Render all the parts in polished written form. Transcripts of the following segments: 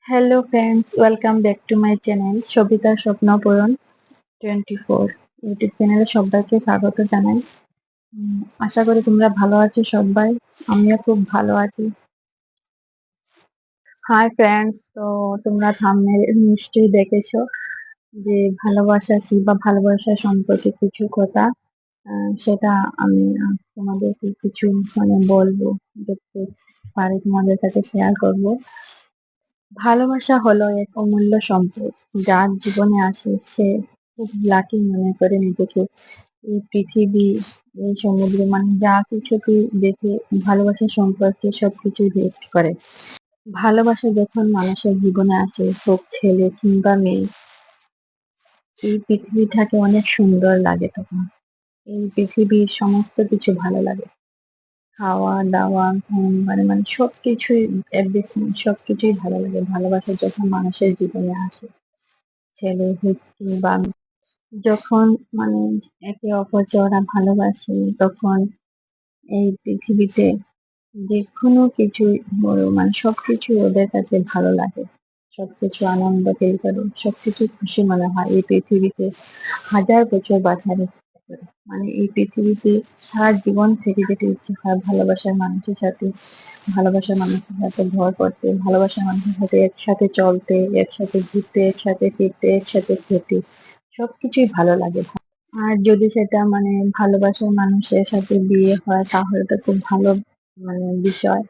Hello friends, welcome back to my channel সবিতার স্বপ্নপূরণ 24 YouTube চ্যানেলে সবাইকে স্বাগত জানাই। আশা করি তোমরা ভালো আছো সবাই। আমিও খুব ভালো আছি। হাই ফ্রেন্ডস, তো তোমরা থাম্বনেল নিশ্চয়ই দেখেছো যে ভালোবাসা কি বা ভালোবাসা সম্পর্কে কিছু কথা। সেটা আমি তোমাদেরকে কিছু বলবো, দেখতে পারি তোমাদের কাছে শেয়ার করব। ভালোবাসা হলো এক অমূল্য সম্পদ, যার জীবনে আসে সে খুব লাকি মনে করে নিজেকে। এই পৃথিবী, এই সমুদ্র, যা কিছু কি দেখে ভালোবাসা সম্পর্কে সবকিছু রিয়েক্ট করে। ভালোবাসা যখন মানুষের জীবনে আসে, হোক ছেলে কিংবা মেয়ে, এই পৃথিবীটাকে অনেক সুন্দর লাগে তখন। এই পৃথিবীর সমস্ত কিছু ভালো লাগে। খাওয়া দাওয়া, ঘুম, সবকিছুই, এভরিথিং, সবকিছুই ভালো লাগে ভালোবাসা যখন মানুষের জীবনে আসে, ছেলে হোক কিংবা মেয়ে। যখন মানে একে অপরকে ওরা ভালোবাসে, তখন এই পৃথিবীতে যে কোনো কিছু বড় সবকিছু ওদের কাছে ভালো লাগে। সবকিছু আনন্দ ফিল করে, সবকিছু খুশি মনে হয়। এই পৃথিবীতে হাজার বছর বাঁচার এই পৃথিবীতে সারা জীবন থেকে যেতে ইচ্ছে হয় ভালোবাসার মানুষের সাথে ঘর করতে, ভালোবাসার মানুষের সাথে একসাথে চলতে, একসাথে ঘুরতে, একসাথে ফিরতে, একসাথে খেতে, সবকিছুই ভালো লাগে। আর যদি সেটা ভালোবাসার মানুষের সাথে বিয়ে হয়, তাহলে তো খুব ভালো বিষয়,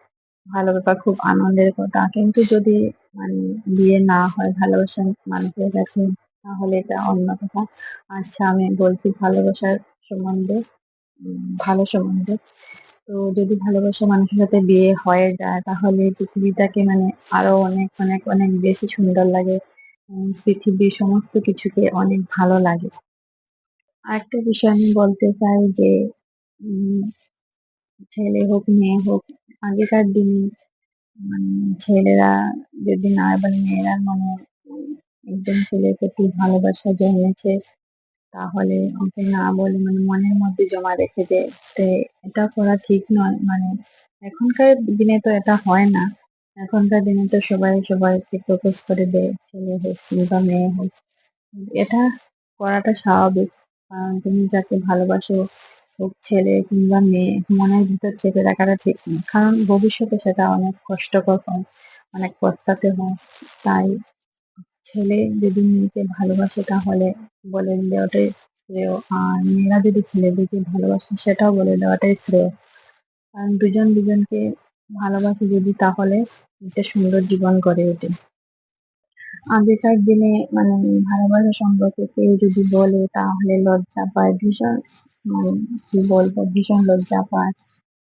ভালো ব্যাপার, খুব আনন্দের কথা। কিন্তু যদি মানে বিয়ে না হয় ভালোবাসার মানুষের কাছে, তাহলে এটা অন্য কথা। আচ্ছা, আমি বলছি ভালোবাসার সম্বন্ধে, ভালো সম্বন্ধে। তো যদি ভালোবাসা মানুষের সাথে বিয়ে হয়ে যায়, তাহলে পৃথিবীটাকে আরো অনেক অনেক অনেক বেশি সুন্দর লাগে। পৃথিবীর সমস্ত কিছুকে অনেক ভালো লাগে। আরেকটা বিষয় আমি বলতে চাই যে উম, ছেলে হোক মেয়ে হোক, আগেকার দিনে মানে ছেলেরা যদি না বলে, মেয়েরা একজন ছেলের প্রতি ভালোবাসা জন্মেছে, তাহলে ওকে না বলে মনের মধ্যে জমা রেখে দেয়। তো এটা করা ঠিক নয়। এখনকার দিনে তো এটা হয় না। এখনকার দিনে তো সবাই সবাইকে প্রপোজ করে দেয়, ছেলে হোক কিংবা মেয়ে হোক। এটা করাটা স্বাভাবিক, কারণ তুমি যাকে ভালোবাসো, হোক ছেলে কিংবা মেয়ে, মনের ভিতর চেপে রাখাটা ঠিক নয়, কারণ ভবিষ্যতে সেটা অনেক কষ্টকর হয়, অনেক পস্তাতে হয়। তাই ছেলে যদি মেয়েকে ভালোবাসে, তাহলে বলে দেওয়াটাই শ্রেয়। আর মেয়েরা যদি ছেলেদেরকে ভালোবাসে, সেটাও বলে দেওয়াটাই শ্রেয়। কারণ দুজন দুজনকে ভালোবাসে যদি, তাহলে একটা সুন্দর জীবন গড়ে ওঠে। আগেকার দিনে ভালোবাসা সম্পর্কে কেউ যদি বলে, তাহলে লজ্জা পায় ভীষণ। মানে কি বলবো, ভীষণ লজ্জা পায়।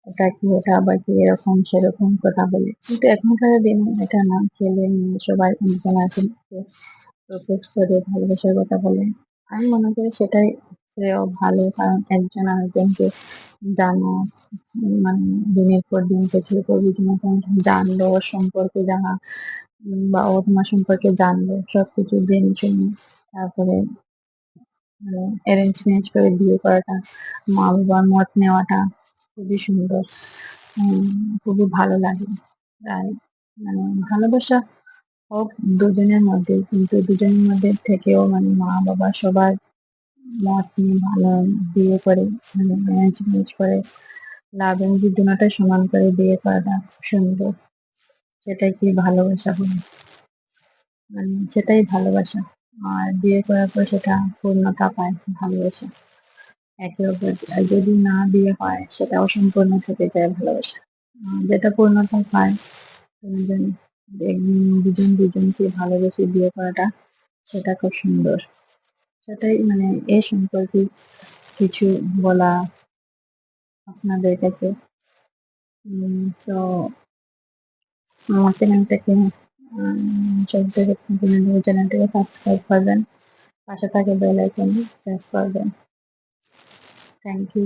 এটা কি, ওটা আবার কি, এরকম সেরকম কথা বলে। কিন্তু এখনকার দিনে এটা না, ছেলে মেয়ে সবাই একজন আরেকজনকে প্রপোজ করে ভালোবাসার কথা বলে। আমি মনে করি সেটাই শ্রেয়, ভালো। কারণ একজন আরেকজনকে জানা, মানে দিনের পর দিন, বছরের পর বছর জানলো, ওর সম্পর্কে জানা, বা ও তোমার সম্পর্কে জানলো, সবকিছু জেনে শুনে তারপরে অ্যারেঞ্জ ম্যারেজ করে বিয়ে করাটা, মা বাবার মত নেওয়াটা খুবই সুন্দর। খুবই ভালো লাগে। তাই ভালোবাসা হোক দুজনের মধ্যে, কিন্তু দুজনের মধ্যে থেকেও মা বাবা সবার মত নিয়ে ভালো বিয়ে করে, অ্যারেঞ্জ ম্যারেজ করে, লাভ এন্ড দুটোটাই সমান করে বিয়ে করাটা খুব সুন্দর। সেটাই কি ভালোবাসা বলে, সেটাই ভালোবাসা। আর বিয়ে করার পর সেটা পূর্ণতা পায় ভালোবাসা, একে অপর। আর যদি না বিয়ে হয়, সেটা অসম্পূর্ণ থেকে যায় ভালোবাসা। যেটা পূর্ণতা পায়, দুজন দুজন দুজনকে ভালোবেসে বিয়ে করাটা, সেটা খুব সুন্দর। সেটাই এই সম্পর্কে কিছু বলা আপনাদের কাছে। তো আমার চ্যানেলটাকে চ্যানেলটাকে সাবস্ক্রাইব করবেন, পাশে থাকে বেল আইকন প্রেস করবেন। Thank you.